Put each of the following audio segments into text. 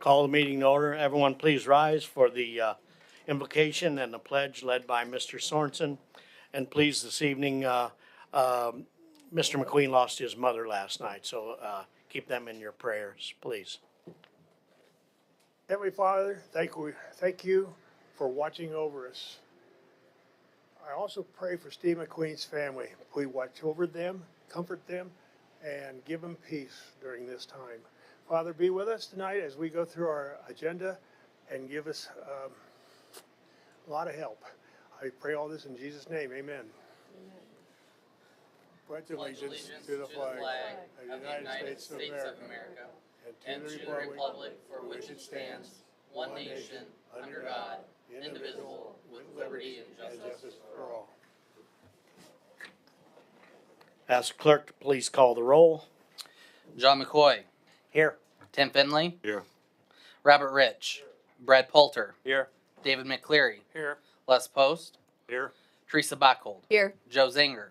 Call the meeting to order. Everyone please rise for the invocation and the pledge led by Mr. Sorensen. And please, this evening, Mr. McQueen lost his mother last night, so keep them in your prayers, please. Heavenly Father, thank you for watching over us. I also pray for Steve McQueen's family. Please watch over them, comfort them, and give them peace during this time. Father, be with us tonight as we go through our agenda and give us a lot of help. I pray all this in Jesus' name. Amen. Pledge allegiance to the flag of the United States of America and to the republic for which it stands, one nation, under God, indivisible, with liberty and justice for all. Ask clerk to please call the roll. John McCoy. Here. Tim Finley. Here. Robert Rich. Brad Poulter. Here. David McCleary. Here. Les Post. Here. Teresa Bachhold. Here. Joe Zinger.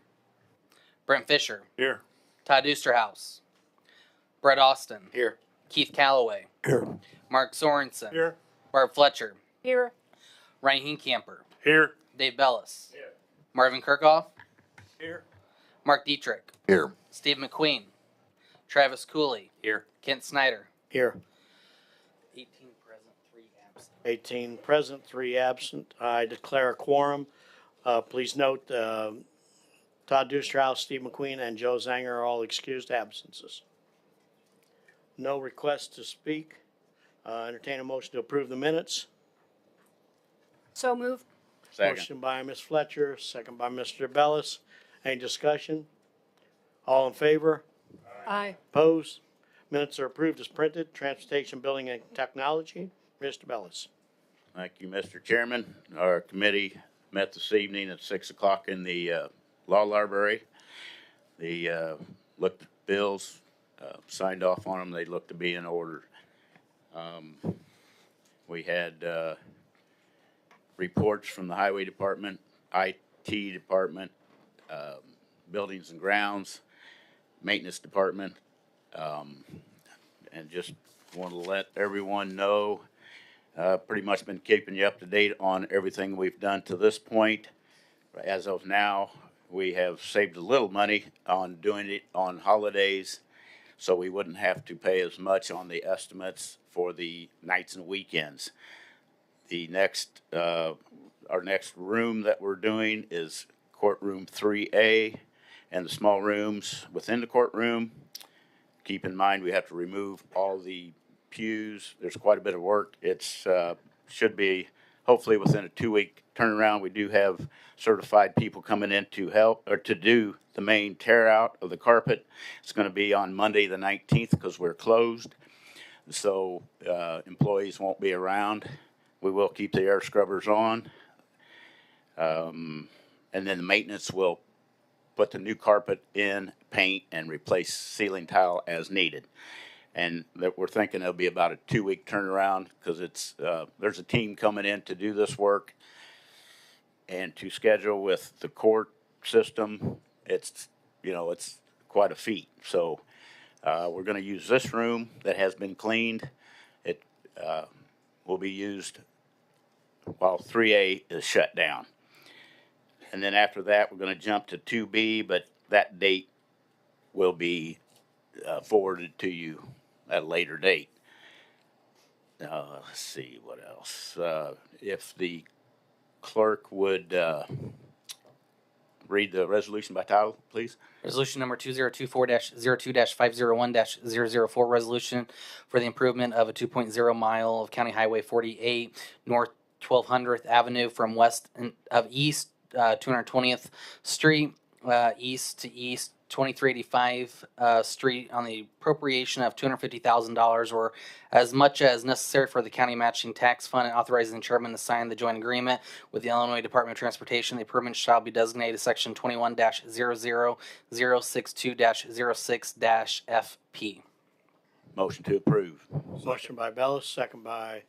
Brent Fisher. Here. Todd Oosterhouse. Brett Austin. Here. Keith Calloway. Here. Mark Sorensen. Here. Barb Fletcher. Here. Ryan Hincamper. Here. Dave Bellis. Here. Marvin Kirkhoff. Here. Mark Dietrich. Here. Steve McQueen. Travis Cooley. Here. Kent Snyder. Here. 18 present, 3 absent. 18 present, 3 absent. I declare a quorum. Please note, Todd Oosterhouse, Steve McQueen, and Joe Zanger are all excused absences. No requests to speak. Entertain a motion to approve the minutes. So moved. Second. Motion by Ms. Fletcher, second by Mr. Bellis. Any discussion? All in favor? Aye. Opposed? Minutes are approved as printed. Transportation, Building, and Technology. Mr. Bellis. Thank you, Mr. Chairman. Our committee met this evening at 6 o'clock in the law library. They looked at bills, signed off on them. They looked to be in order. We had reports from the Highway Department, IT Department, Buildings and Grounds, Maintenance Department, and just want to let everyone know, pretty much been keeping you up to date on everything we've done to this point. As of now, we have saved a little money on doing it on holidays, so we wouldn't have to pay as much on the estimates for the nights and weekends. The next, our next room that we're doing is courtroom 3A, and the small rooms within the courtroom. Keep in mind, we have to remove all the pews. There's quite a bit of work. It's should be hopefully within a 2-week turnaround. We do have certified people coming in to help or to do the main tear out of the carpet. It's going to be on Monday the 19th because we're closed. So employees won't be around. We will keep the air scrubbers on. And then the maintenance will put the new carpet in, paint, and replace ceiling tile as needed. And that we're thinking it'll be about a 2-week turnaround because it's there's a team coming in to do this work and to schedule with the court system. It's it's quite a feat. So we're going to use this room that has been cleaned. It will be used while 3A is shut down. And then after that, we're going to jump to 2B, but that date will be forwarded to you at a later date. Let's see what else. If the clerk would read the resolution by title, please. Resolution number 2024-02-501-004, resolution for the improvement of a 2.0 mile of County Highway 48 North 1200th Avenue from west of east 220th Street east to east 2385 Street on the appropriation of $250,000 or as much as necessary for the county matching tax fund, and authorizing the chairman to sign the joint agreement with the Illinois Department of Transportation. The improvement shall be designated section 21-00062-06-FP. Motion to approve. Motion by Bellis, second by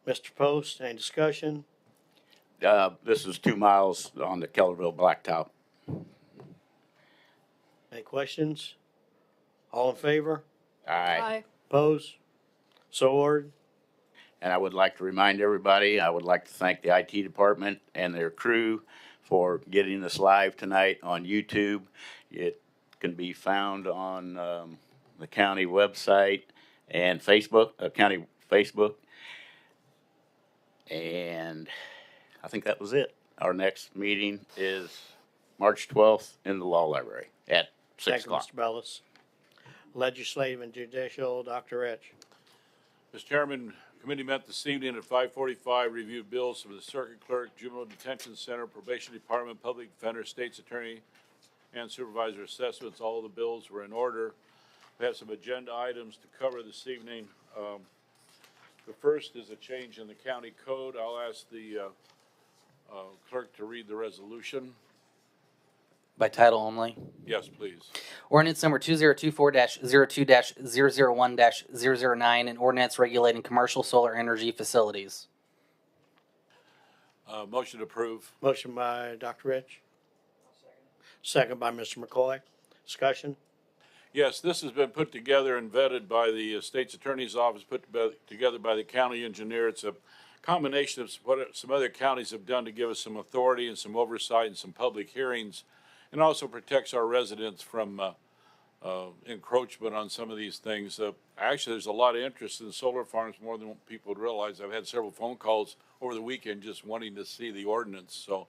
Mr. Post. Any discussion? This is 2 miles on the Kellerville Blacktop. Any questions? All in favor? Aye. Opposed? So ordered. And I would like to remind everybody, I would like to thank the IT department and their crew for getting this live tonight on YouTube. It can be found on the county website and Facebook, county Facebook. And I think that was it. Our next meeting is March 12th in the Law Library at 6 Thank you, o'clock. Mr. Bellis. Legislative and Judicial, Dr. Rich. Mr. Chairman, committee met this evening at 5:45, reviewed bills for the circuit clerk, juvenile detention center, probation department, public defender, state's attorney, and supervisor assessments. All of the bills were in order. We have some agenda items to cover this evening. The first is a change in the county code. I'll ask the clerk to read the resolution. By title only. Yes, please. Ordinance number 2024-02-001-009, an ordinance regulating commercial solar energy facilities. Motion to approve. Motion by Dr. Rich. Second by Mr. McCoy. Discussion? Yes, this has been put together and vetted by the state's attorney's office, put together by the county engineer. It's a combination of what some other counties have done to give us some authority and some oversight and some public hearings, and also protects our residents from encroachment on some of these things. Actually, there's a lot of interest in solar farms, more than people would realize. I've had several phone calls over the weekend just wanting to see the ordinance. So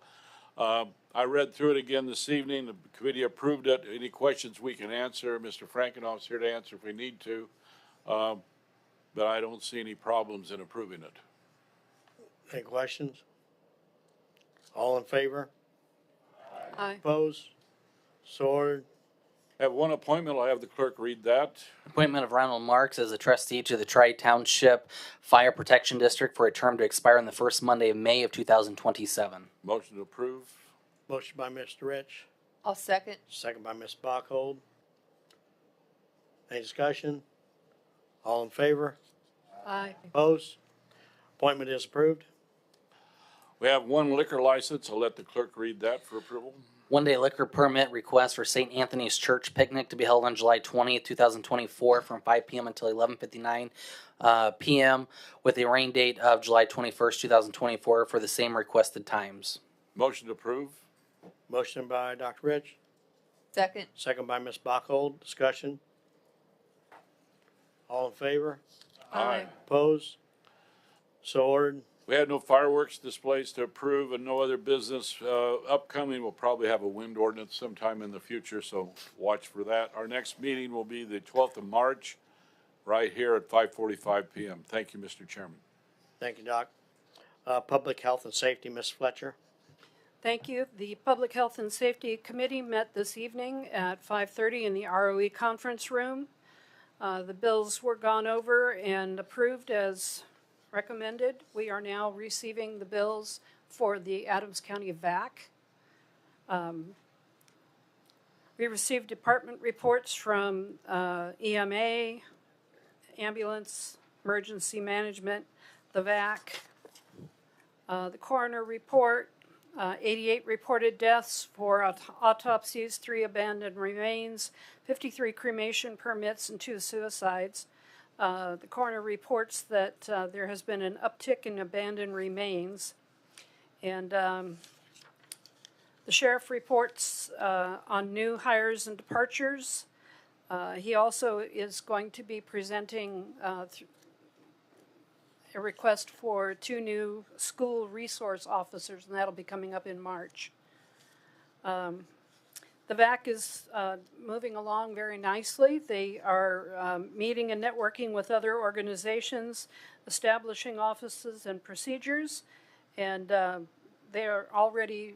I read through it again this evening. The committee approved it. Any questions we can answer. Mr. Frankenoff's here to answer if we need to. But I don't see any problems in approving it. Any questions? All in favor? Aye. Opposed? So ordered. I have one appointment. I'll have the clerk read that. Appointment of Ronald Marks as a trustee to the Tri-Township Fire Protection District for a term to expire on the first Monday of May of 2027. Motion to approve. Motion by Mr. Rich. I'll second. Second by Ms. Bachhold. Any discussion? All in favor? Aye. Opposed? Appointment is approved. We have one liquor license. I'll let the clerk read that for approval. One-day liquor permit request for St. Anthony's Church picnic to be held on July 20th, 2024 from 5 p.m. until 11:59 p.m. with a rain date of July 21st, 2024 for the same requested times. Motion to approve. Motion by Dr. Rich. Second. Second by Ms. Bachhold. Discussion? All in favor? Aye. Opposed? So ordered. We had no fireworks displays to approve and no other business. Upcoming, we'll probably have a wind ordinance sometime in the future, so watch for that. Our next meeting will be the 12th of March, right here at 5:45 p.m. Thank you, Mr. Chairman. Thank you, Doc. Public Health and Safety, Ms. Fletcher. Thank you. The Public Health and Safety Committee met this evening at 5:30 in the ROE conference room. The bills were gone over and approved as recommended. We are now receiving the bills for the Adams County VAC. We received department reports from EMA, ambulance, emergency management, the VAC, the coroner report, 88 reported deaths, 4 autopsies, 3 abandoned remains, 53 cremation permits, and 2 suicides. The coroner reports that there has been an uptick in abandoned remains. And the sheriff reports on new hires and departures. He also is going to be presenting a request for 2 new school resource officers, and that'll be coming up in March. The VAC is moving along very nicely. They are meeting and networking with other organizations, establishing offices and procedures, and they are already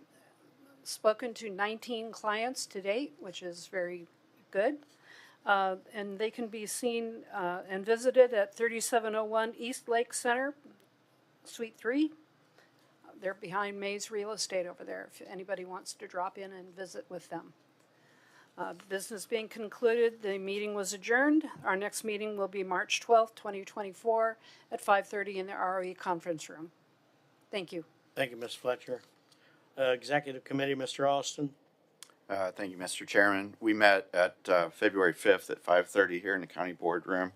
spoken to 19 clients to date, which is very good. And they can be seen and visited at 3701 East Lake Center, Suite 3. They're behind Mays Real Estate over there if anybody wants to drop in and visit with them. Business being concluded, the meeting was adjourned. Our next meeting will be March 12th, 2024 at 5:30 in the ROE conference room. Thank you. Thank you, Ms. Fletcher. Executive Committee, Mr. Austin. Thank you, Mr. Chairman. We met at February 5th at 5:30 here in the county boardroom.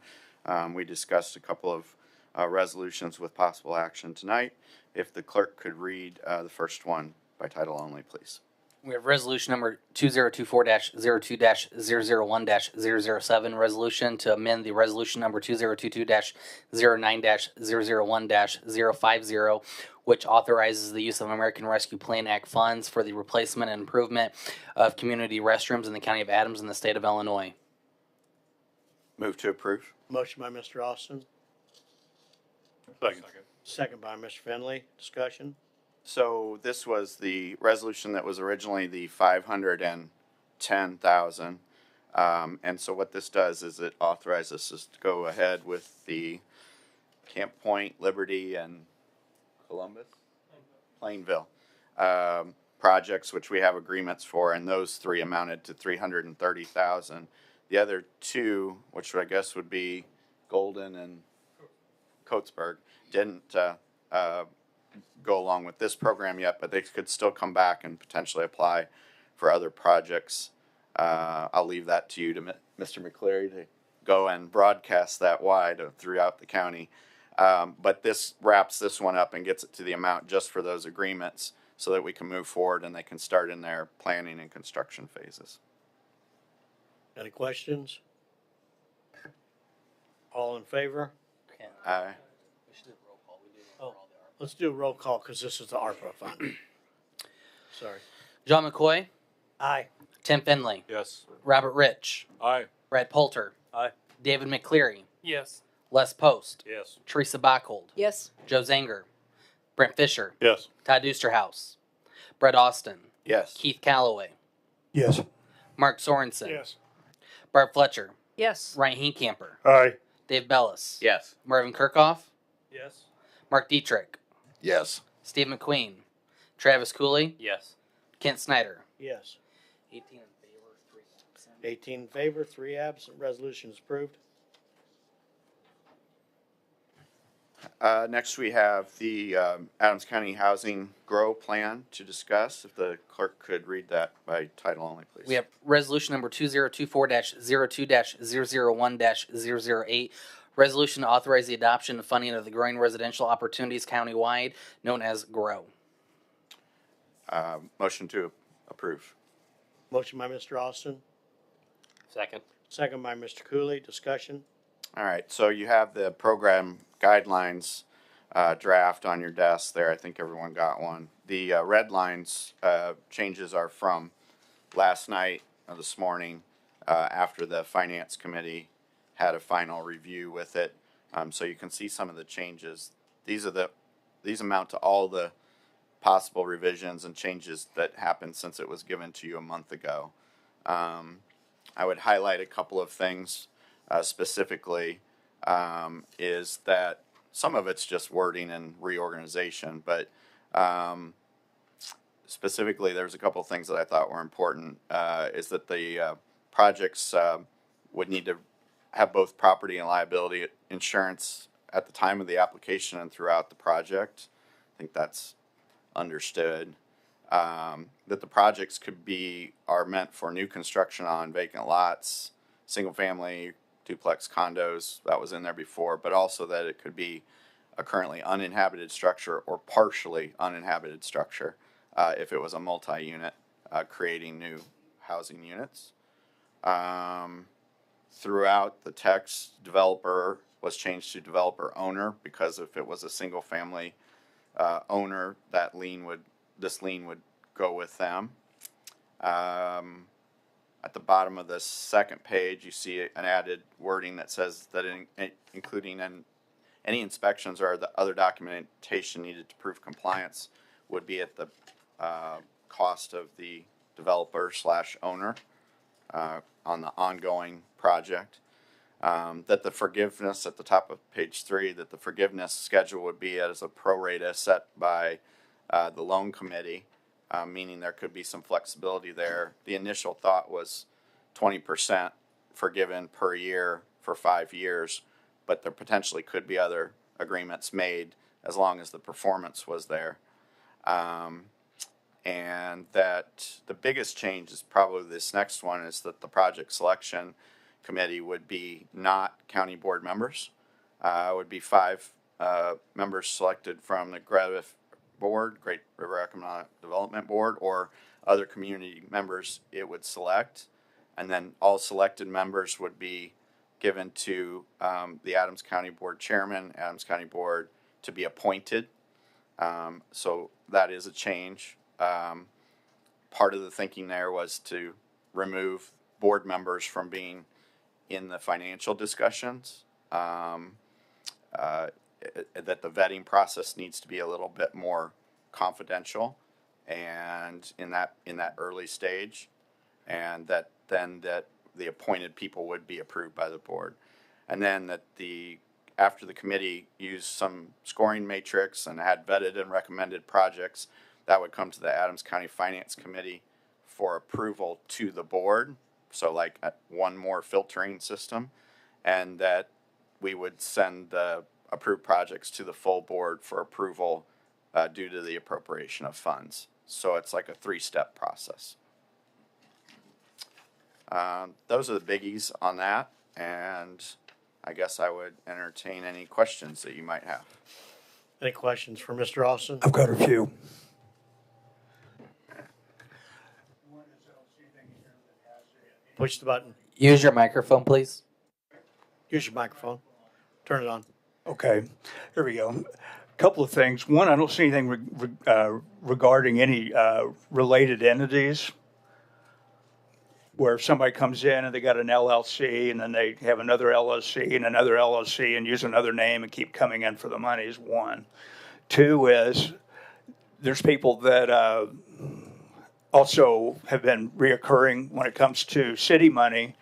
We discussed a couple of resolutions with possible action tonight. If the clerk could read the first one by title only, please. We have resolution number 2024-02-001-007, resolution to amend the resolution number 2022-09-001-050, which authorizes the use of American Rescue Plan Act funds for the replacement and improvement of community restrooms in the county of Adams in the state of Illinois. Move to approve. Motion by Mr. Austin, Second. second by Mr. Finley. Discussion? So this was the resolution that was originally the 510,000. And so what this does is it authorizes us to go ahead with the Camp Point, Liberty, and Columbus? Plainville. Projects which we have agreements for, and those three amounted to 330,000. The other two, which I guess would be Golden and Coatesburg, didn't go along with this program yet, but they could still come back and potentially apply for other projects. I'll leave that to you, to Mr. McCleary, to go and broadcast that wide throughout the county. But this wraps this one up and gets it to the amount just for those agreements so that we can move forward and they can start in their planning and construction phases. Any questions? All in favor? Aye. Let's do a roll call because this is the ARPA fund. Sorry. John McCoy, Aye. Tim Finley, Yes. Robert Rich, Aye. Brad Poulter, Aye. David McCleary, Yes. Les Post, Yes. Teresa Bachhold, Yes. Joe Zanger, Brent Fisher, Yes. Todd Dusterhouse, Brett Austin, Yes. Keith Calloway, Yes. Mark Sorensen, Yes. Barb Fletcher, Yes. Ryan Hincamper, Aye. Dave Bellis, Yes. Marvin Kirkhoff, Yes. Mark Dietrich, Yes. Steve McQueen, Travis Cooley, Yes. Kent Snyder. Yes. 18 in favor, 3 absent. 18 in favor, 3 absent. Resolution is approved. Next, we have the Adams County Housing Grow Plan to discuss. If the clerk could read that by title only, please. We have resolution number 2024-02-001-008. Resolution to authorize the adoption and funding of the growing residential opportunities countywide, known as GROW. Motion to approve. Motion by Mr. Austin, Second. second by Mr. Cooley. Discussion? All right, so you have the program guidelines draft on your desk there. I think everyone got one. The red lines changes are from last night or this morning after the Finance Committee had a final review with it. So you can see some of the changes. These amount to all the possible revisions and changes that happened since it was given to you a month ago. I would highlight a couple of things specifically, is that some of it's just wording and reorganization, but specifically there's a couple of things that I thought were important, is that the projects would need to have both property and liability insurance at the time of the application and throughout the project. I think that's understood. That the projects are meant for new construction on vacant lots, single family, duplex condos, that was in there before, but also that it could be a currently uninhabited structure or partially uninhabited structure if it was a multi-unit creating new housing units. Throughout the text, developer was changed to developer owner, because if it was a single family owner, this lien would go with them. At the bottom of the second page, you see an added wording that says that including any inspections or the other documentation needed to prove compliance would be at the cost of the developer/owner on the ongoing project. That the forgiveness at the top of page 3, that the forgiveness schedule would be as a pro rata set by the loan committee, meaning there could be some flexibility there. The initial thought was 20% forgiven per year for 5 years, but there potentially could be other agreements made as long as the performance was there. And that the biggest change is probably this next one, is that the project selection committee would be not county board members. Would be 5 members selected from the GREV board, Great River Economic Development Board, or other community members it would select. And then all selected members would be given to the Adams County Board Chairman, Adams County Board, to be appointed. So that is a change. Part of the thinking there was to remove board members from being in the financial discussions. That the vetting process needs to be a little bit more confidential and in that early stage, and that the appointed people would be approved by the board, and then that after the committee used some scoring matrix and had vetted and recommended projects, that would come to the Adams County Finance Committee for approval to the board. So like one more filtering system, and that we would send the approved projects to the full board for approval due to the appropriation of funds. So it's like a 3-step process. Those are the biggies on that, and I guess I would entertain any questions that you might have. Any questions for Mr. Austin? I've got a few. Push the button. Use your microphone, please. Use your microphone. Turn it on. Okay, here we go. Couple of things. One, I don't see anything regarding any related entities where somebody comes in and they got an LLC and then they have another LLC and another LLC and use another name and keep coming in for the money is one. Two is there's people that also have been reoccurring when it comes to city money,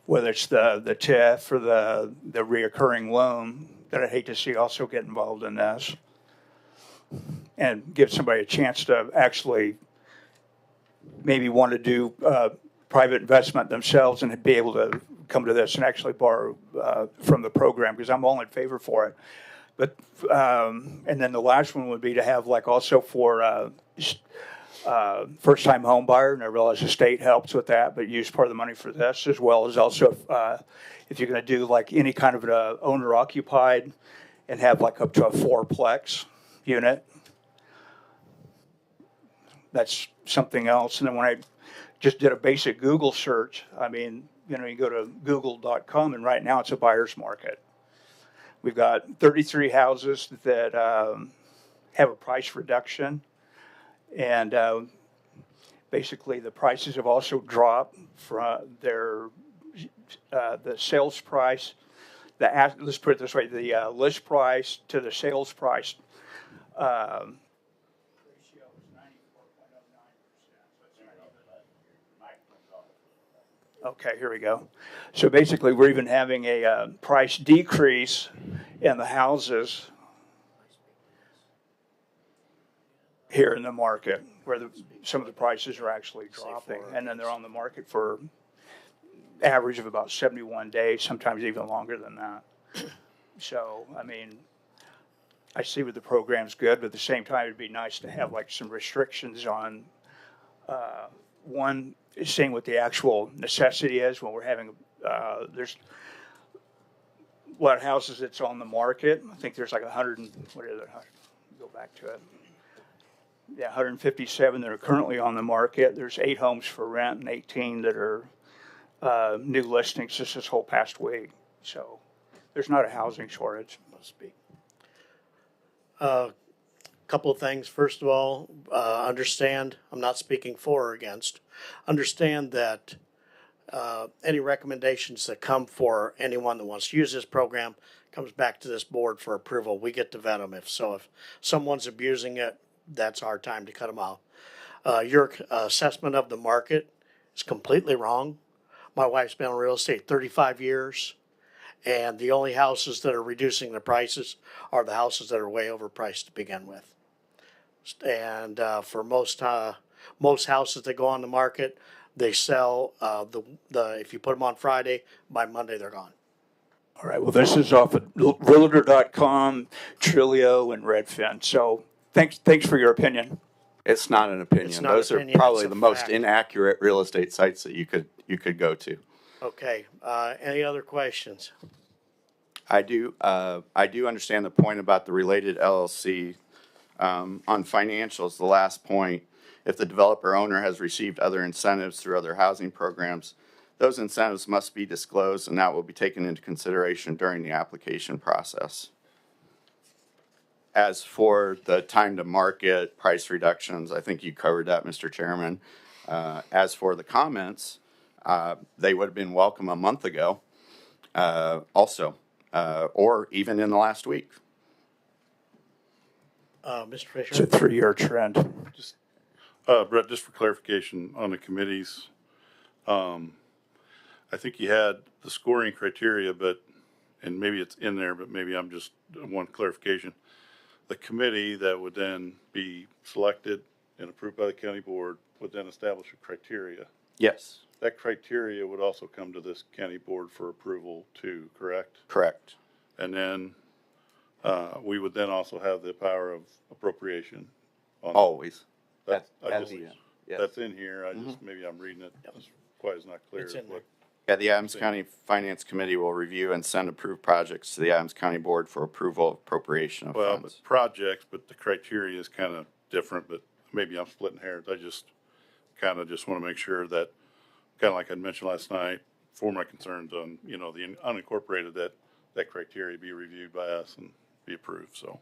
whether it's the TIF or the reoccurring loan, that I'd hate to see also get involved in this and give somebody a chance to actually maybe want to do private investment themselves and be able to come to this and actually borrow from the program, because I'm all in favor for it. But and then the last one would be to have like also for first-time home buyer, and I realize the state helps with that, but use part of the money for this, as well as also if you're going to do like any kind of an owner-occupied and have like up to a 4-plex unit. That's something else. And then when I just did a basic Google search, I mean, you go to google.com, and right now it's a buyer's market. We've got 33 houses that have a price reduction. And basically, the prices have also dropped from the sales price. Let's put it this way: the list price to the sales price ratio is 94.09%. Okay, here we go. So basically, we're even having a price decrease in the houses here in the market, where some of the prices are actually dropping, and then they're on the market for average of about 71 days, sometimes even longer than that. So, I mean, I see what the program's good, but at the same time, it'd be nice to have like some restrictions on one, seeing what the actual necessity is when we're having, there's a lot of houses that's on the market. I think there's like 100 and, what is it? Go back to it. Yeah, 157 that are currently on the market. There's 8 homes for rent and 18 that are new listings just this whole past week. So there's not a housing shortage. Must be. Couple of things. First of all, understand, I'm not speaking for or against, understand that any recommendations that come for anyone that wants to use this program comes back to this board for approval. We get to vet them. If someone's abusing it, that's our time to cut them off. Your assessment of the market is completely wrong. My wife's been in real estate 35 years, and the only houses that are reducing the prices are the houses that are way overpriced to begin with. And for most houses that go on the market, they sell if you put them on Friday, by Monday they're gone. All right. Well, this is off of Realtor.com, Trilio, and Redfin. So thanks for your opinion. It's not an opinion. It's not Those opinion, are probably it's a the most fact. inaccurate real estate sites that you could go to. Okay. Any other questions? I do understand the point about the related LLC. On financials, the last point, if the developer owner has received other incentives through other housing programs, those incentives must be disclosed, and that will be taken into consideration during the application process. As for the time to market, price reductions, I think you covered that, Mr. Chairman. As for the comments, they would have been welcome a month ago, also, or even in the last week. Mr. It's a Fisher? 3-year trend. Brett, just for clarification on the committees, I think you had the scoring criteria, but, and maybe it's in there, but maybe I'm just one clarification. The committee that would then be selected and approved by the county board would then establish a criteria. Yes, That criteria would also come to this county board for approval too, correct? correct. And then, we would then also have the power of appropriation. on that. Always. That- I As just- the- yes. That's in here, I just, maybe I'm reading it, that's why it's not clear. It's in there. Yeah, the Adams County Finance Committee will review and send approved projects to the Adams County Board for approval of appropriation of Well, funds. but projects, but the criteria is kind of different, but maybe I'm splitting hairs. I just kind of just want to make sure that, kind of like I mentioned last night, for my concerns on, the unincorporated, that criteria be reviewed by us and be approved, so.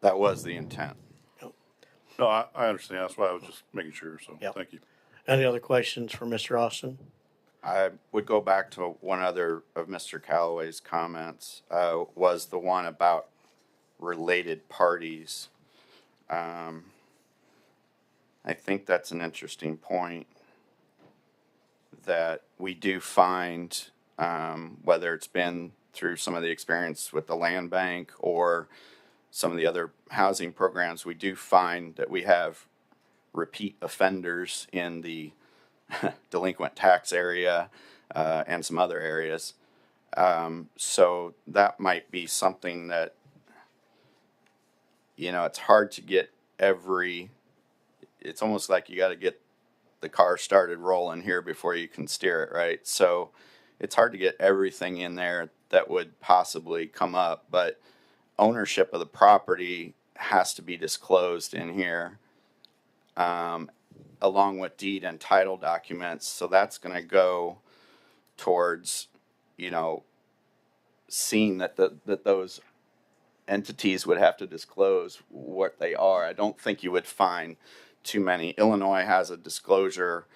That was the intent. No, I understand. That's why I was just making sure, so, Yep. thank you. Any other questions for Mr. Austin? I would go back to one other of Mr. Callaway's comments, was the one about related parties. I think that's an interesting point, that we do find, whether it's been through some of the experience with the land bank or some of the other housing programs, we do find that we have repeat offenders in the delinquent tax area, and some other areas. So that might be something that, it's hard to get it's almost like you got to get the car started rolling here before you can steer it, right? So it's hard to get everything in there that would possibly come up, but ownership of the property has to be disclosed in here, along with deed and title documents. So that's going to go towards, seeing that that those entities would have to disclose what they are. I don't think you would find too many. Illinois has a disclosure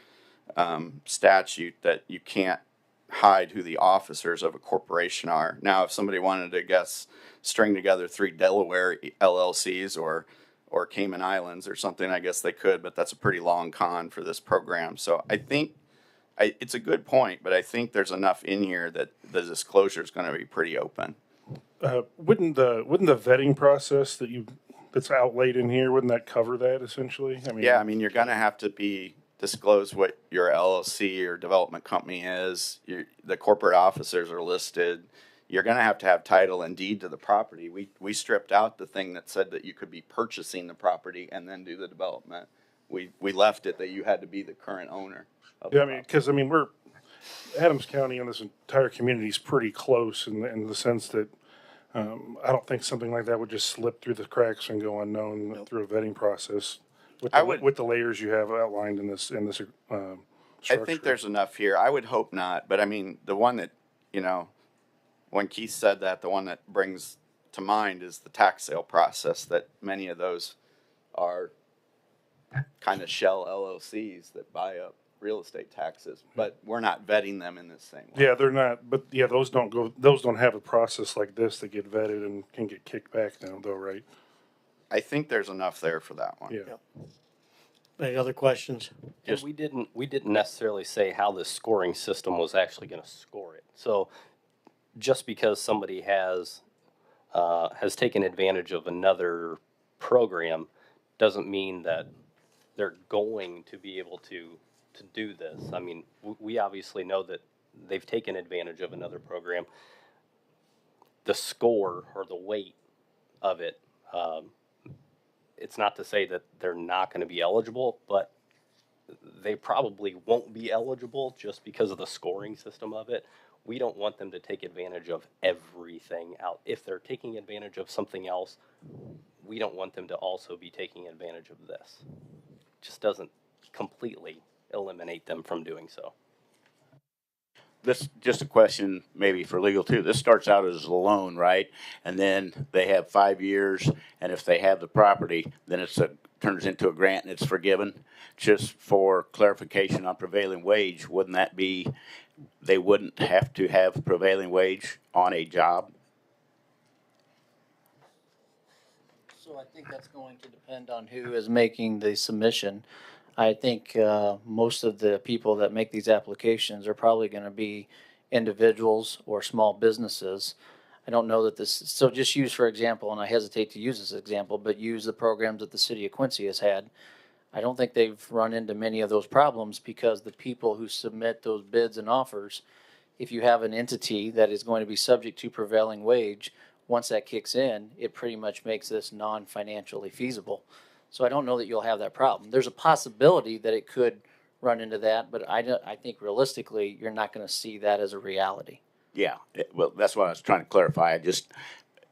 statute that you can't hide who the officers of a corporation are. Now, if somebody wanted to string together 3 Delaware LLCs or Cayman Islands or something, I guess they could, but that's a pretty long con for this program. So I think it's a good point, but I think there's enough in here that the disclosure is going to be pretty open. Wouldn't the vetting process that's outlaid in here, wouldn't that cover that essentially? Yeah, you're going to have to disclose what your LLC or development company is. The corporate officers are listed. You're going to have title and deed to the property. We stripped out the thing that said that you could be purchasing the property and then do the development. We left it that you had to be the current owner. Yeah, because we're Adams County and this entire community is pretty close in the sense that I don't think something like that would just slip through the cracks and go unknown through a vetting process with the layers you have outlined in this structure. I think there's enough here. I would hope not, but the one that, when Keith said that, the one that brings to mind is the tax sale process, that many of those are kind of shell LLCs that buy up real estate taxes, but we're not vetting them in the same way. Yeah, they're not, but yeah, those don't have a process like this that get vetted and can get kicked back now though, right? I think there's enough there for that one. Yeah. Any other questions? And we didn't necessarily say how this scoring system was actually going to score it. So just because somebody has taken advantage of another program doesn't mean that they're going to be able to do this. We obviously know that they've taken advantage of another program. The score or the weight of it, it's not to say that they're not going to be eligible, but they probably won't be eligible just because of the scoring system of it. We don't want them to take advantage of everything out. If they're taking advantage of something else, we don't want them to also be taking advantage of this. Just doesn't completely eliminate them from doing so. This just a question maybe for legal too. This starts out as a loan, right? And then they have 5 years, and if they have the property, then turns into a grant and it's forgiven. Just for clarification on prevailing wage, wouldn't that be they wouldn't have to have prevailing wage on a job? So I think that's going to depend on who is making the submission. I think most of the people that make these applications are probably going to be individuals or small businesses. I don't know that this, so just use for example, and I hesitate to use this example, but use the programs that the city of Quincy has had. I don't think they've run into many of those problems because the people who submit those bids and offers, if you have an entity that is going to be subject to prevailing wage, once that kicks in, it pretty much makes this non-financially feasible. So I don't know that you'll have that problem. There's a possibility that it could run into that, but I think realistically, you're not going to see that as a reality. Yeah, well, that's what I was trying to clarify. I just,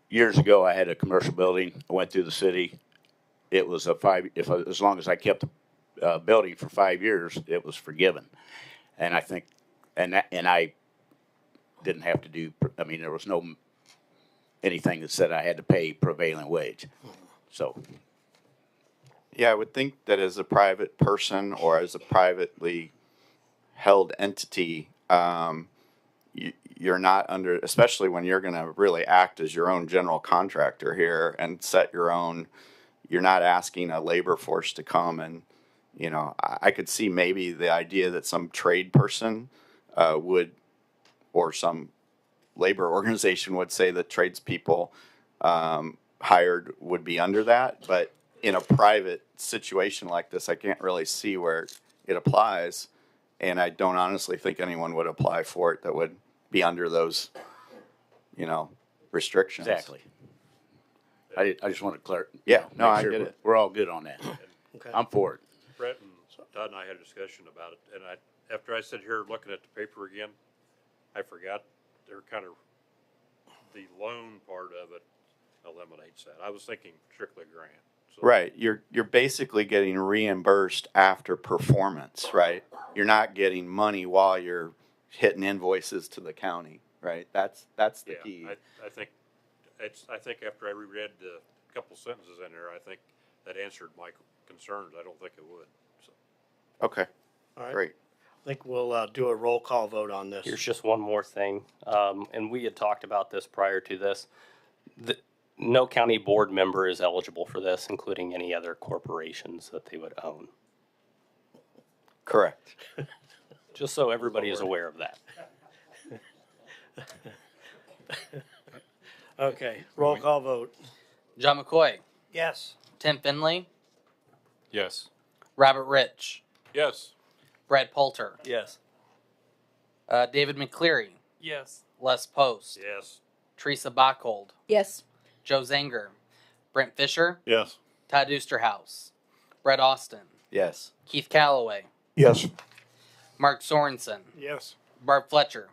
years ago, I had a commercial building. I went through the city. It was as long as I kept the building for 5 years, it was forgiven. And I think, and I didn't have to do, I mean, there was no anything that said I had to pay prevailing wage. So. Yeah, I would think that as a private person or as a privately held entity, you're not under, especially when you're going to really act as your own general contractor here and set your own, you're not asking a labor force to come and, you know, I could see maybe the idea that some trade person would, or some labor organization would say that tradespeople hired would be under that, but in a private situation like this, I can't really see where it applies, and I don't honestly think anyone would apply for it that would be under those, you know, restrictions. Exactly. I just want to clarify. Yeah, no, I sure get it. We're all good on that. Okay. I'm for it. Brett and Todd and I had a discussion about it, and after I sat here looking at the paper again, I forgot they're kind of, the loan part of it eliminates that. I was thinking strictly grant. So. Right, you're basically getting reimbursed after performance, right? You're not getting money while you're hitting invoices to the county, right? That's the key. I think after I reread the couple sentences in there, I think that answered my concerns. I don't think it would. So. Okay, All right. great. I think we'll do a roll call vote on this. Here's just one more thing, and we had talked about this prior to this. No county board member is eligible for this, including any other corporations that they would own. Correct. Just so everybody is aware of that. Okay, roll call vote. John McCoy, Yes. Tim Finley, Yes. Robert Rich, Yes. Brad Poulter, Yes. David McCleary, Yes. Les Post, Yes. Teresa Bachhold, Yes. Joe Zanger, Brent Fisher, Yes. Todd Oosterhouse, Brett Austin, Yes. Keith Calloway, Yes. Mark Sorensen, Yes. Barb Fletcher,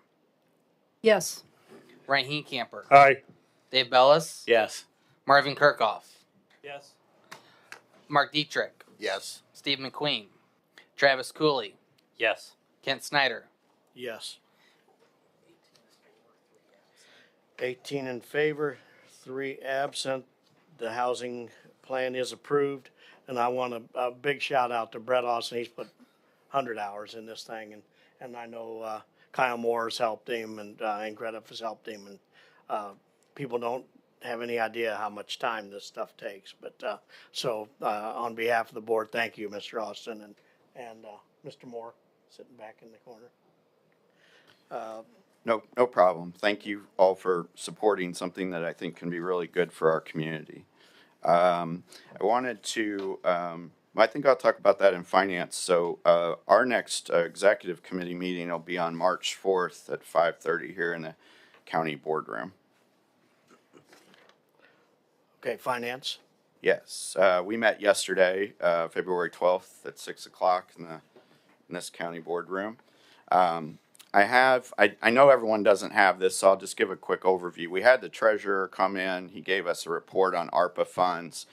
Yes. Ryan Heenkamper, Aye. Dave Bellis, Yes. Marvin Kirkhoff, Yes. Mark Dietrich, Yes. Steve McQueen, Travis Cooley, Yes. Kent Snyder. Yes. 18 in favor, 3 absent. The housing plan is approved. And I want a big shout out to Brett Austin. He's put 100 hours in this thing. And I know Kyle Moore has helped him and Greta has helped him. And people don't have any idea how much time this stuff takes. But so on behalf of the board, thank you, Mr. Austin and Mr. Moore sitting back in the corner. No problem. Thank you all for supporting something that I think can be really good for our community. I wanted to, I think I'll talk about that in finance. So our next executive committee meeting will be on March 4th at 5:30 here in the county boardroom. Okay, finance. Yes, we met yesterday, February 12th at 6 o'clock in the in this county boardroom. I know everyone doesn't have this, so I'll just give a quick overview. We had the treasurer come in. He gave us a report on ARPA funds.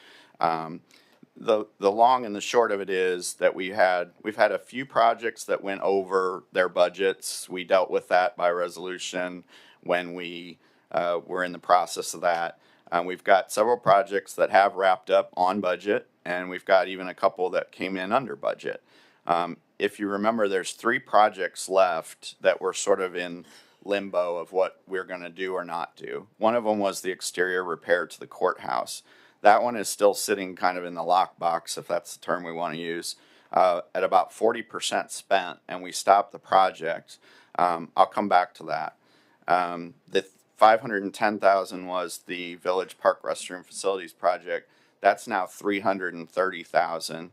The long and the short of it is that we've had a few projects that went over their budgets. We dealt with that by resolution when we were in the process of that. We've got several projects that have wrapped up on budget, and we've got even a couple that came in under budget. If you remember, there's 3 projects left that were sort of in limbo of what we're going to do or not do. One of them was the exterior repair to the courthouse. That one is still sitting kind of in the lockbox, if that's the term we want to use, at about 40% spent, and we stopped the project. I'll come back to that. The $510,000 was the Village Park Restroom Facilities project. That's now $330,000.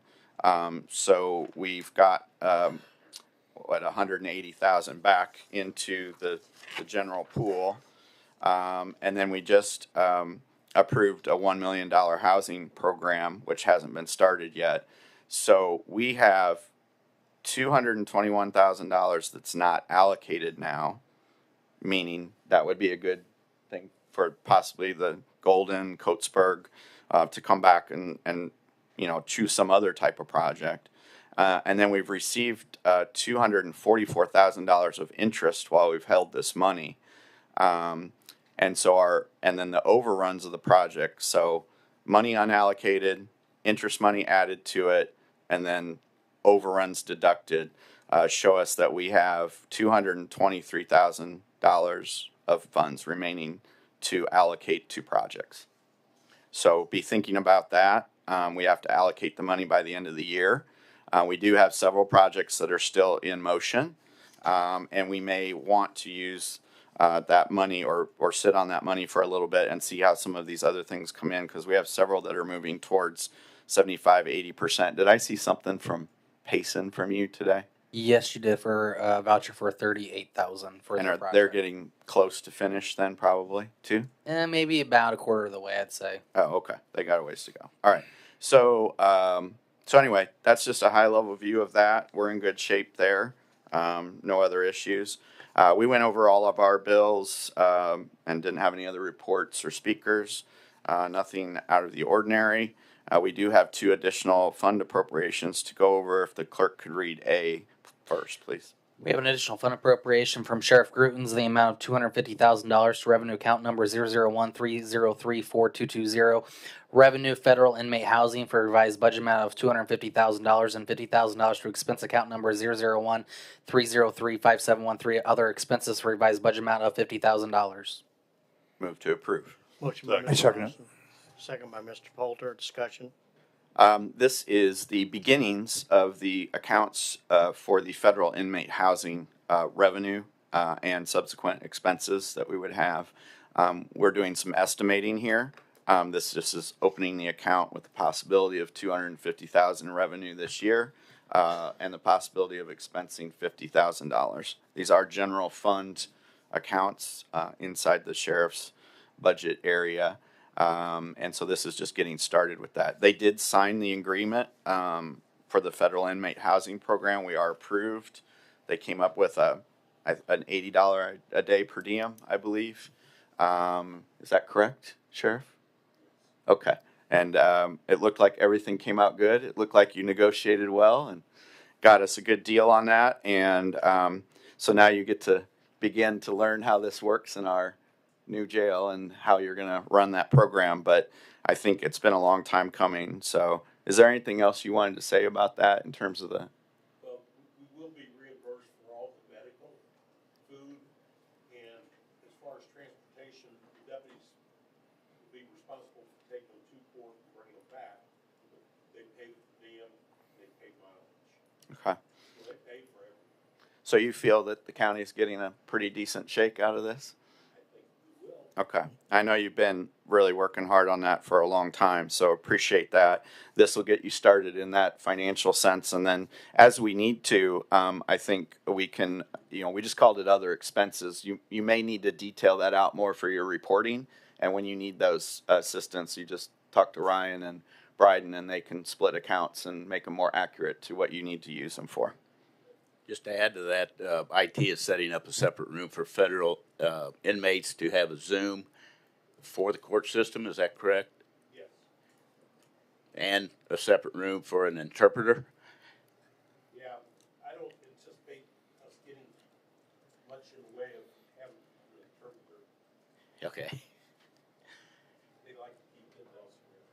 So we've got $180,000 back into the general pool, and then we just approved a $1 million housing program, which hasn't been started yet. So we have $221,000 that's not allocated now, meaning that would be a good thing for possibly the Golden, Coatesburg, to come back and choose some other type of project. And then we've received $244,000 of interest while we've held this money. And then the overruns of the project. So money unallocated, interest money added to it, and then overruns deducted, show us that we have $223,000 of funds remaining to allocate to projects. So be thinking about that. We have to allocate the money by the end of the year. We do have several projects that are still in motion, and we may want to use that money or sit on that money for a little bit and see how some of these other things come in, because we have several that are moving towards 75-80%. Did I see something from Payson from you today? Yes, you did, for a voucher for $38,000 for And the they're project. getting close to finish then, probably, too? Maybe about a quarter of the way, I'd say. Oh, okay. They got a ways to go. All right. So, so anyway, that's just a high level view of that. We're in good shape there. No other issues. We went over all of our bills and didn't have any other reports or speakers. Nothing out of the ordinary. We do have 2 additional fund appropriations to go over. If the clerk could read A first, please. We have an additional fund appropriation from Sheriff Gruten's in the amount of $250,000 to revenue account number 00130342220. Revenue Federal Inmate Housing for a revised budget amount of $250,000 and $50,000 to expense account number 00130357113. Other expenses for revised budget amount of $50,000. Move to approve. Motion by I Mr. second it. Olson, second by Mr. Poulter. Discussion. This is the beginnings of the accounts for the federal inmate housing revenue and subsequent expenses that we would have. We're doing some estimating here. This just is opening the account with the possibility of $250,000 revenue this year and the possibility of expensing $50,000. These are general fund accounts inside the sheriff's budget area. And so this is just getting started with that. They did sign the agreement for the federal inmate housing program. We are approved. They came up with an $80 a day per diem, I believe. Is that correct, Sheriff? Okay. And it looked like everything came out good. It looked like you negotiated well and got us a good deal on that. And so now you get to begin to learn how this works in our new jail and how you're going to run that program. But I think it's been a long time coming. So is there anything else you wanted to say about that in terms of the? Well, we will be reimbursed for all the medical, food, and as far as transportation, the deputies will be responsible for taking them to court and bringing them back. They pay for them, they pay mileage. Okay. So they pay for everything. So you feel that the county is getting a pretty decent shake out of this? Okay. I know you've been really working hard on that for a long time, so appreciate that. This will get you started in that financial sense, and then as we need to, I think we can, we just called it other expenses. You may need to detail that out more for your reporting, and when you need those assistants, you just talk to Ryan and Bryden, and they can split accounts and make them more accurate to what you need to use them for. Just to add to that, IT is setting up a separate room for federal inmates to have a Zoom for the court system. Is that correct? Yes. And a separate room for an interpreter. Yeah, I don't anticipate us getting much in the way of having an interpreter. Okay. They like to keep it elsewhere.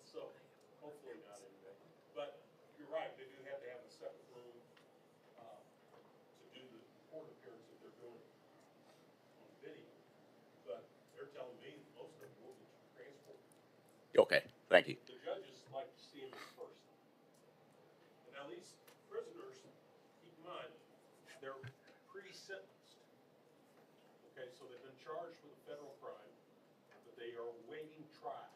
So hopefully not anyway. But you're right, they do have to have a separate room to do the court appearance that they're doing on video. But they're telling me most of them will be transported. Okay. Thank you. The judges like to see them in person. And now these prisoners, keep in mind, they're pre-sentenced. Okay, so they've been charged with a federal crime, but they are awaiting trial.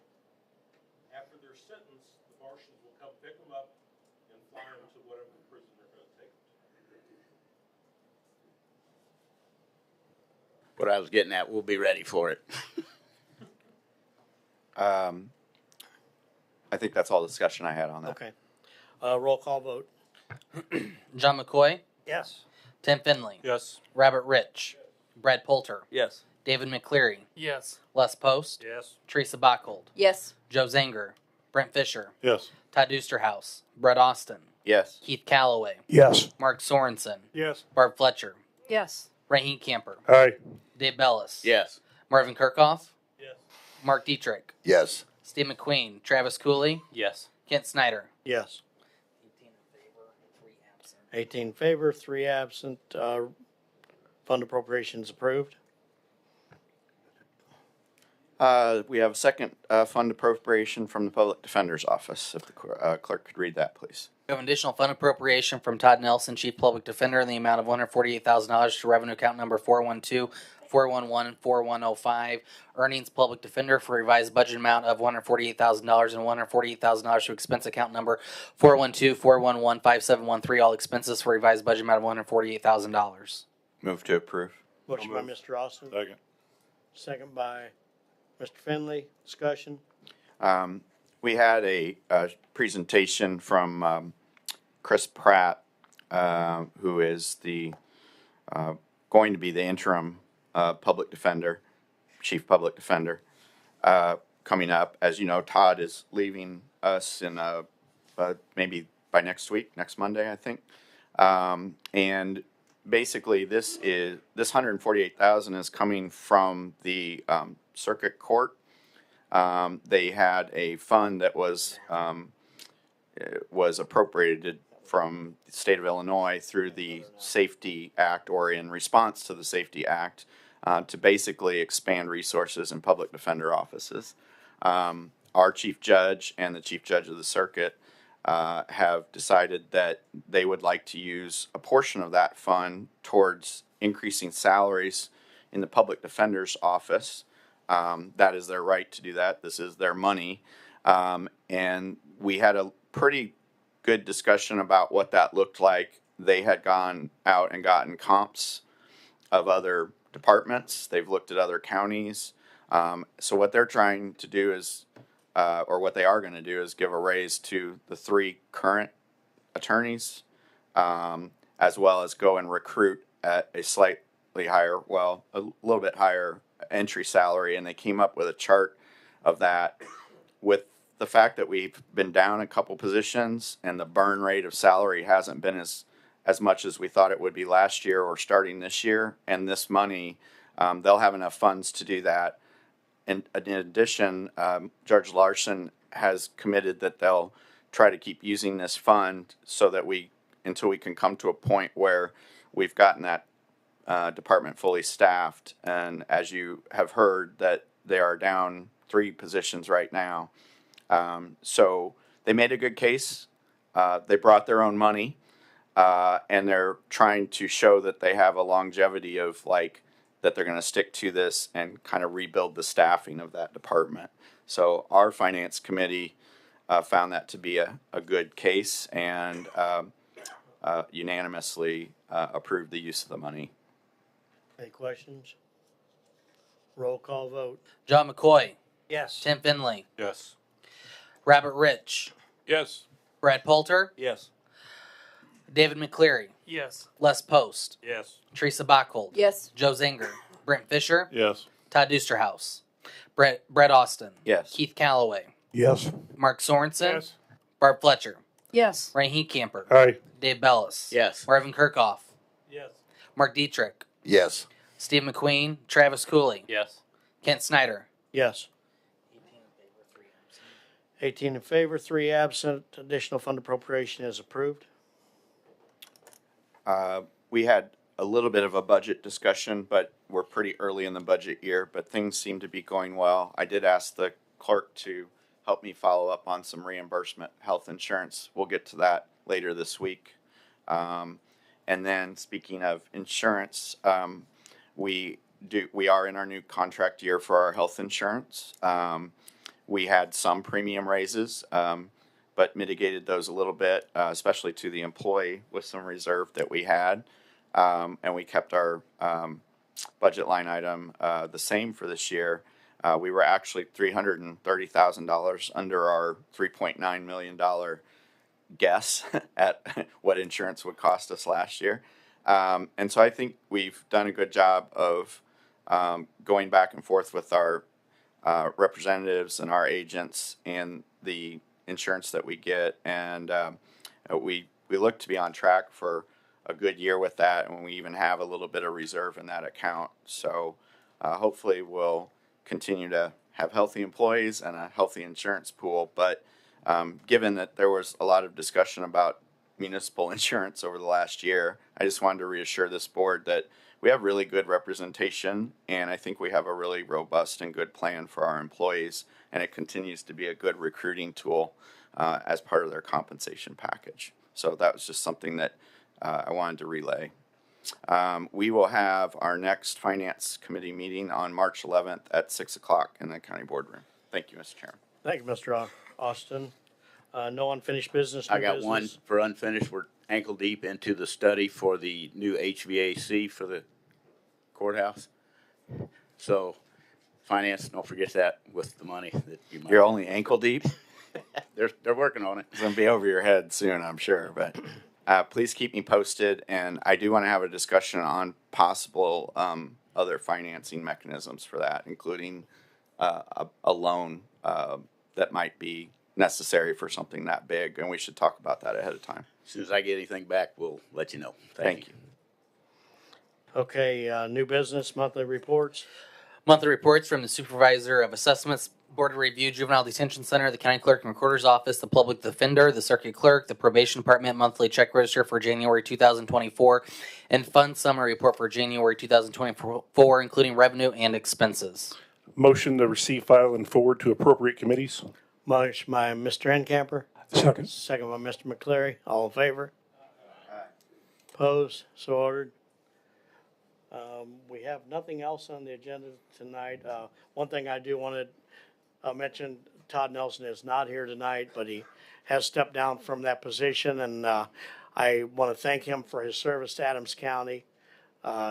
After they're sentenced, the marshals will come pick them up and fly them to whatever the prison they're going to take them to. What I was getting at, we'll be ready for it. I think that's all the discussion I had on that. Okay. Roll call vote. John McCoy, Yes. Tim Finley, Yes. Robert Rich, Brad Poulter, Yes. David McCleary, Yes. Les Post, Yes. Teresa Bachhold, Yes. Joe Zanger, Brent Fisher, Yes. Todd Dusterhouse, Brett Austin, Yes. Keith Calloway, Yes. Mark Sorensen, Yes. Barb Fletcher, Yes. Raheem Camper, Aye. Dave Bellis, Yes. Marvin Kirkhoff, Yes. Mark Dietrich, Yes. Steve McQueen, Travis Cooley, Yes. Kent Snyder. Yes. 18 in favor, 3 absent. 18 in favor, 3 absent. Fund appropriations approved. We have a second fund appropriation from the Public Defender's Office. If the clerk could read that, please. We have an additional fund appropriation from Todd Nelson, Chief Public Defender, in the amount of $148,000 to revenue account number 412-411-4105. Earnings Public Defender for revised budget amount of $148,000 and $148,000 to expense account number 412-411-5713. All expenses for revised budget amount of $148,000. Move to approve. Motion by Mr. Austin, Second. second by Mr. Finley. Discussion. We had a presentation from Chris Pratt, who is the going to be the interim public defender, chief public defender, coming up. As you know, Todd is leaving us in maybe by next week, next Monday, I think. And basically, this $148,000 is coming from the circuit court. They had a fund that was appropriated from the state of Illinois through the Safety Act, or in response to the Safety Act, to basically expand resources in public defender offices. Our chief judge and the chief judge of the circuit have decided that they would like to use a portion of that fund towards increasing salaries in the public defender's office. That is their right to do that. This is their money. And we had a pretty good discussion about what that looked like. They had gone out and gotten comps of other departments. They've looked at other counties. So what they're trying to do is, or what they are going to do is give a raise to the 3 current attorneys, as well as go and recruit at a slightly higher, well, a little bit higher entry salary. And they came up with a chart of that. With the fact that we've been down a couple positions and the burn rate of salary hasn't been as much as we thought it would be last year or starting this year, and this money, they'll have enough funds to do that. And in addition, Judge Larson has committed that they'll try to keep using this fund so that until we can come to a point where we've gotten that department fully staffed. And as you have heard, that they are down 3 positions right now. So they made a good case. They brought their own money, and they're trying to show that they have a longevity of that they're going to stick to this and kind of rebuild the staffing of that department. So our finance committee found that to be a good case and unanimously approved the use of the money. Any questions? Roll call vote. John McCoy, Yes. Tim Finley, Yes. Robert Rich, Yes. Brad Poulter, Yes. David McCleary, Yes. Les Post, Yes. Teresa Bachhold, Yes. Joe Zinger, Brent Fisher, Yes. Todd Dusterhouse, Brett Austin, Yes. Keith Calloway, Yes. Mark Sorensen, Yes. Barb Fletcher, Yes. Ray Heatcamper, Aye. Dave Bellis, Yes. Marvin Kirkhoff, Yes. Mark Dietrich, Yes. Steve McQueen, Travis Cooley, Yes. Kent Snyder. Yes. 18 in favor, 3 absent. Additional fund appropriation is approved. We had a little bit of a budget discussion, but we're pretty early in the budget year, but things seem to be going well. I did ask the clerk to help me follow up on some reimbursement health insurance. We'll get to that later this week. And then speaking of insurance, we are in our new contract year for our health insurance. We had some premium raises, but mitigated those a little bit, especially to the employee with some reserve that we had. And we kept our budget line item the same for this year. We were actually $330,000 under our $3.9 million guess at what insurance would cost us last year. And so I think we've done a good job of going back and forth with our representatives and our agents and the insurance that we get. And we look to be on track for a good year with that, and we even have a little bit of reserve in that account. So hopefully we'll continue to have healthy employees and a healthy insurance pool. But given that there was a lot of discussion about municipal insurance over the last year, I just wanted to reassure this board that we have really good representation, and I think we have a really robust and good plan for our employees, and it continues to be a good recruiting tool as part of their compensation package. So that was just something that I wanted to relay. We will have our next Finance Committee meeting on March 11th at 6 o'clock in the county boardroom. Thank you, Mr. Chairman. Thank you, Mr. Austin. No unfinished business. I new got business? one for unfinished. We're ankle deep into the study for the new HVAC for the courthouse. So finance, don't forget that with the money that you might. You're only ankle deep? They're working on it. It's going to be over your head soon, I'm sure. But please keep me posted. And I do want to have a discussion on possible other financing mechanisms for that, including a loan that might be necessary for something that big. And we should talk about that ahead of time. As soon as I get anything back, we'll let you know. Thank you. Okay, new business, monthly reports. Monthly reports from the Supervisor of Assessments, Board of Review, Juvenile Detention Center, the County Clerk and Recorder's Office, the Public Defender, the Circuit Clerk, the Probation Department monthly check register for January 2024, and Fund Summary Report for January 2024, including revenue and expenses. Motion to receive, file, and forward to appropriate committees. Motion by Mr. Hencamper, Second. second by Mr. McCleary. All in favor? Opposed? So ordered. We have nothing else on the agenda tonight. One thing I do want to mention, Todd Nelson is not here tonight, but he has stepped down from that position, and I want to thank him for his service to Adams County.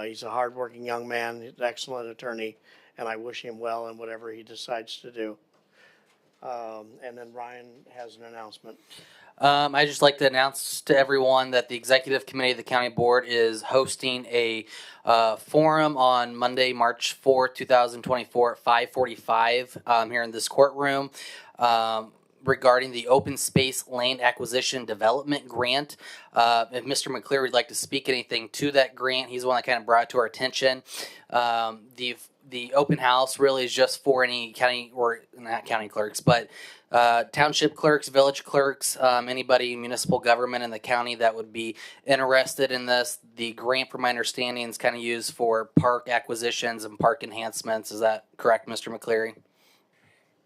He's a hardworking young man, he's an excellent attorney, and I wish him well in whatever he decides to do. And then Ryan has an announcement. I'd just like to announce to everyone that the Executive Committee of the County Board is hosting a forum on Monday, March 4th, 2024 at 5:45 here in this courtroom regarding the Open Space Land Acquisition Development Grant. If Mr. McCleary would like to speak anything to that grant, he's the one that kind of brought it to our attention. The open house really is just for any county, or not county clerks, but township clerks, village clerks, anybody in municipal government in the county that would be interested in this. The grant, from my understanding, is kind of used for park acquisitions and park enhancements. Is that correct, Mr. McCleary?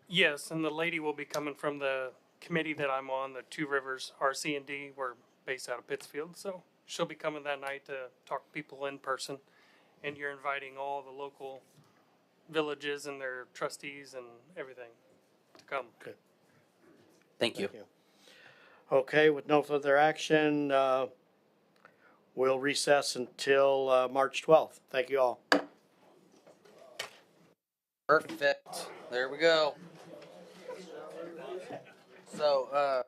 Yes, and the lady will be coming from the committee that I'm on, the Two Rivers RC&D. We're based out of Pittsfield, so she'll be coming that night to talk to people in person. And you're inviting all the local villages and their trustees and everything to come. Okay. Thank you. Okay, with no further action, we'll recess until March 12th. Thank you all. Perfect. There we go. So,